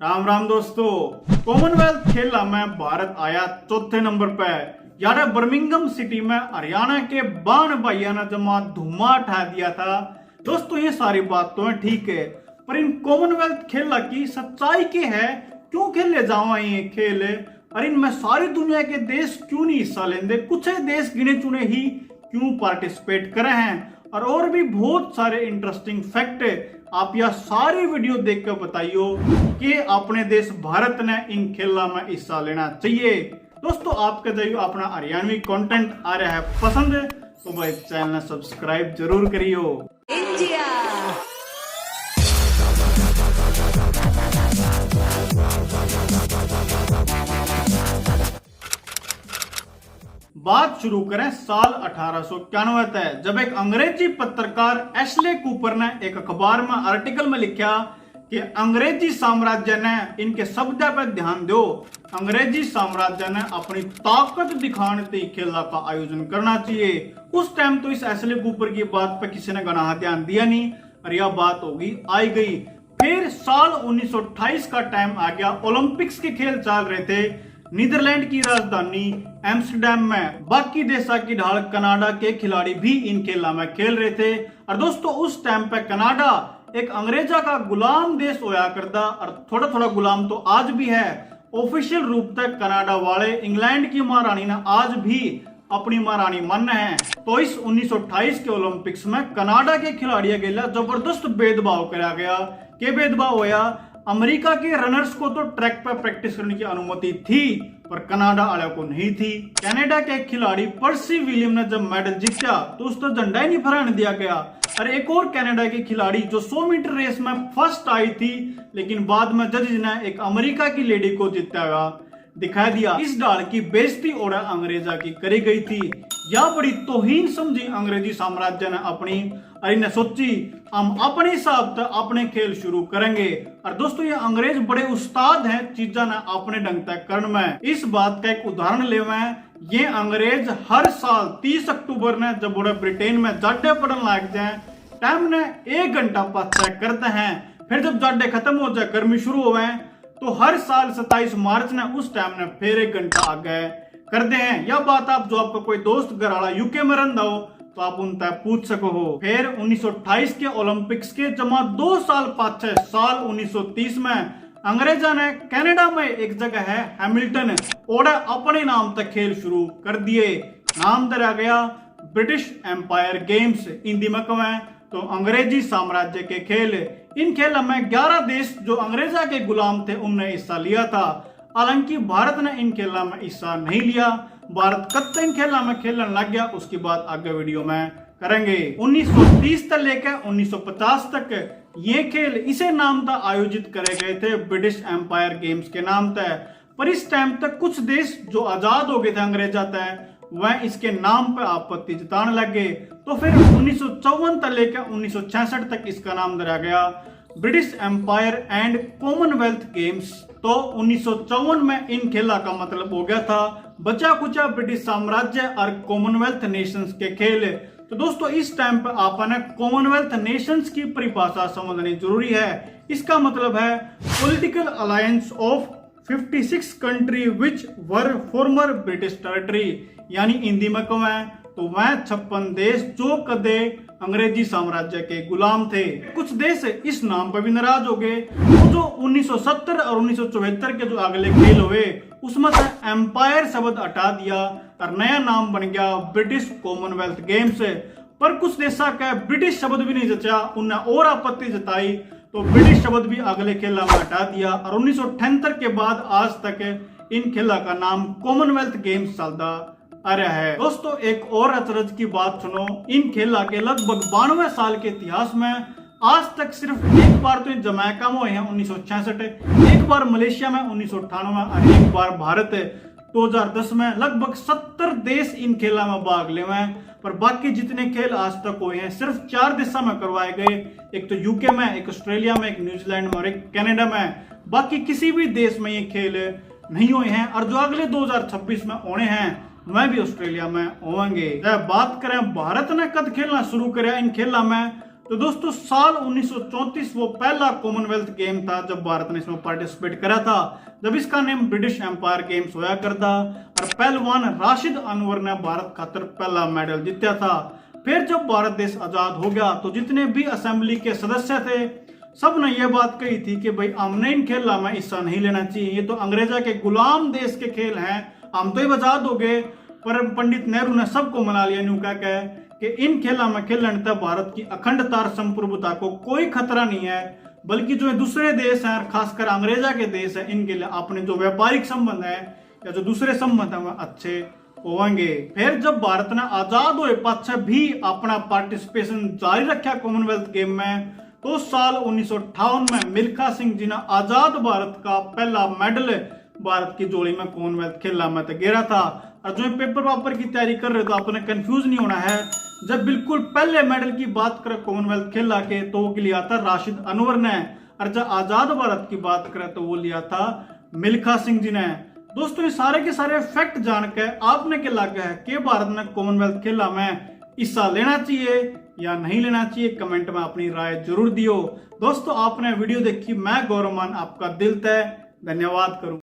राम राम दोस्तों। कॉमनवेल्थ खेला में भारत आया चौथे नंबर पे। यार बर्मिंघम सिटी में हरियाणा के बान भाइया ने जमा धुआं उठा दिया था। दोस्तों ये सारी बात तो है ठीक है, पर इन कॉमनवेल्थ खेला की सच्चाई के है क्यों खेले जावा ये खेल, और इनमें सारी दुनिया के देश क्यों नहीं हिस्सा लेंदे, कुछ देश गिने चुने ही क्यों पार्टिसिपेट करे हैं, और भी बहुत सारे इंटरेस्टिंग फैक्ट आप यह सारी वीडियो देखकर बताइयो कि अपने देश भारत ने इन खेलों में हिस्सा लेना चाहिए। दोस्तों आपका जो अपना हरियाणवी कंटेंट आ रहा है पसंद तो भाई चैनल सब्सक्राइब जरूर करियो। इंडिया बात शुरू करें साल 1891 तक, जब एक अंग्रेजी पत्रकार एशले कूपर ने एक अखबार में आर्टिकल में लिखा कि अंग्रेजी साम्राज्य ने इनके शब्द पर ध्यान दो, अंग्रेजी साम्राज्य ने अपनी ताकत दिखाने के खेला का आयोजन करना चाहिए। उस टाइम तो इस एशले कूपर की बात पर किसी ने गना ध्यान दिया नहीं और यह बात होगी आई गई। फिर साल 1928 का टाइम आ गया, ओलंपिक्स के खेल चल रहे थे नीदरलैंड की राजधानी एम्स्टरडैम में। बाकी देशा की ढाल कनाडा के खिलाड़ी भी इन खेलों में खेल रहे थे। और दोस्तों उस टाइम पे कनाडा एक अंग्रेजा का गुलाम देश होया करता, और थोड़ा थोड़ा गुलाम तो आज भी है। ऑफिशियल रूप तक कनाडा वाले इंग्लैंड की महारानी ने आज भी अपनी महारानी मानना है। तो इस 1928 के ओलंपिक्स में कनाडा के खिलाड़ियों के लिए जबरदस्त भेदभाव कराया गया। के भेदभाव होया, अमेरिका के रनर्स को तो ट्रैक पर प्रैक्टिस करने की अनुमति थी पर कनाडा वाले को नहीं थी। कनाडा के खिलाड़ी पर्सी विलियम ने जब मेडल जीता तो उसको झंडा ही नहीं फहराने दिया गया। और एक और कनाडा की खिलाड़ी जो 100 मीटर रेस में फर्स्ट आई थी, लेकिन बाद में जजेस ने एक अमेरिका की लेडी को जीता दिखा दिया। इस डाल की बेइज्जती और अंग्रेजा की करी गई थी। यह बड़ी तौहीन समझी अंग्रेजी साम्राज्य ने अपनी, और ने सोची हम अपने हिसाब से अपने खेल शुरू करेंगे। और दोस्तों ये अंग्रेज बड़े उस्ताद हैं चीजा ने अपने ढंग तक करने में। इस बात का एक उदाहरण ले ये अंग्रेज हर साल 30 अक्टूबर ने जब बड़े ब्रिटेन में जाडे पड़न लग जाए टाइम ने 1 घंटा पास करते हैं। फिर जब जाडे खत्म हो जाए गर्मी शुरू हो तो हर साल 27 मार्च ने उस टाइम ने फिर 1 घंटा आगे करते हैं। यह बात आप जो आपका कोई दोस्त घराड़ा यूके में रहता हो तो आप उनसे पूछ सको हो। फिर 1928 के ओलंपिक्स के जमा 2 साल पाछे साल 1930 में अंग्रेजा ने कनाडा में एक जगह है हैमिल्टन और अपने नाम तक खेल शुरू कर दिए। नाम दरा गया ब्रिटिश एम्पायर गेम्स, हिंदी में कहें तो अंग्रेजी साम्राज्य के खेल। इन खेलों में 11 देश जो अंग्रेजा के गुलाम थे उनने हिस्सा लिया था। हालांकि भारत ने इन खेलों में हिस्सा नहीं लिया। भारत कब तक इन खेलों में खेलने लग गया उसकी बात आगे वीडियो में करेंगे। 1930 तक लेकर 1950 तक ये खेल इसे नाम था आयोजित करे गए थे ब्रिटिश एम्पायर गेम्स के नाम था। पर इस टाइम तक कुछ देश जो आजाद हो गए थे अंग्रेजा तय वह इसके नाम पर आपत्ति जताने लग गए। तो फिर 1954 तक लेकर 1966 तक इसका नाम धरा गया British Empire and Commonwealth Games. तो 1954 में इन खेला का मतलब हो गया था बचा कुचा ब्रिटिश साम्राज्य और कॉमनवेल्थ नेशंस के खेल। तो दोस्तों इस टाइम पर आपने कॉमनवेल्थ नेशंस की परिभाषा समझनी जरूरी है। इसका मतलब है political alliance of 56 country which were farmer British territory, यानी हिंदी में कहें तो वह 56 देश जो कदे अंग्रेजी साम्राज्य के गुलाम थे। कुछ देश इस नाम पर भी नाराज हो गए। जो 1970 और 1974 के जो अगले खेल हुए उसमें से एम्पायर शब्द हटा दिया और नया नाम बन गया ब्रिटिश कॉमनवेल्थ गेम्स। पर कुछ देशा का ब्रिटिश शब्द भी नहीं जचा, उन्हें और आपत्ति जताई तो ब्रिटिश शब्द भी अगले खेला में हटा दिया। और 1978 के बाद आज तक इन खेला का नाम कॉमनवेल्थ गेम्स चलता आ रहा है। दोस्तों एक और अचरज की बात सुनो, इन खेला के लगभग 92 साल के इतिहास में आज तक सिर्फ एक बार तो जमैका में हुए हैं 1966, एक बार मलेशिया में 1998 और एक बार भारत 2010 में। लगभग 70 देश इन खेला में भाग ले हुए हैं। पर बाकी जितने खेल आज तक हुए हैं सिर्फ 4 देशों में करवाए गए, एक तो यूके में, एक ऑस्ट्रेलिया में, एक न्यूजीलैंड में और एक कनाडा में। बाकी किसी भी देश में ये खेल नहीं हुए हैं। और जो अगले 2026 में होने हैं वह भी ऑस्ट्रेलिया में होंगे। बात करें भारत ने कद खेलना शुरू किया इन खेलों में तो दोस्तों साल 1934 वो पहला कॉमनवेल्थ गेम था जब भारत ने इसमें पार्टिसिपेट करा था, जब इसका नेम ब्रिटिश एम्पायर गेम्स होया करता और पहलवान राशिद अनवर ने भारत खातर पहला मेडल जीता था। फिर जब भारत देश आजाद हो गया तो जितने भी असेंबली के सदस्य थे सब ने यह बात कही थी कि भाई हमने इन खेलों में हिस्सा नहीं लेना चाहिए, ये तो अंग्रेजा के गुलाम देश के खेल हैं, हम तो ही आजाद हो गए। पर पंडित नेहरू ने सबको मना लिया, न्यू कह कि इन खेलों में खेलने तक भारत की अखंडता और संप्रभुता को कोई खतरा नहीं है, बल्कि जो दूसरे देश हैं खासकर अंग्रेजा के देश है इनके लिए अपने जो व्यापारिक संबंध है या जो दूसरे संबंध है वह अच्छे होंगे। फिर जब भारत ने आजाद हुए पाछे भी अपना पार्टिसिपेशन जारी रखा कॉमनवेल्थ गेम में, तो साल 1958 में मिल्खा सिंह जी ने आजाद भारत का पहला मेडल भारत की जोड़ी में कॉमनवेल्थ खेला में तो गिरा था। और जो पेपर की तैयारी कर रहे हो तो आपने कंफ्यूज नहीं होना है, जब बिल्कुल पहले मेडल की बात करें कॉमनवेल्थ खेला के तो वो लिया था राशिद अनवर ने, और जब आजाद भारत की बात करें तो वो लिया था मिल्खा सिंह जी ने। दोस्तों ये सारे के सारे फैक्ट जान के आपने क्या लगा है कि भारत ने कॉमनवेल्थ खेला में हिस्सा लेना चाहिए या नहीं लेना चाहिए, कमेंट में अपनी राय जरूर दियो। दोस्तों आपने वीडियो देखी, मैं गौरव मान आपका दिल तय धन्यवाद करूं।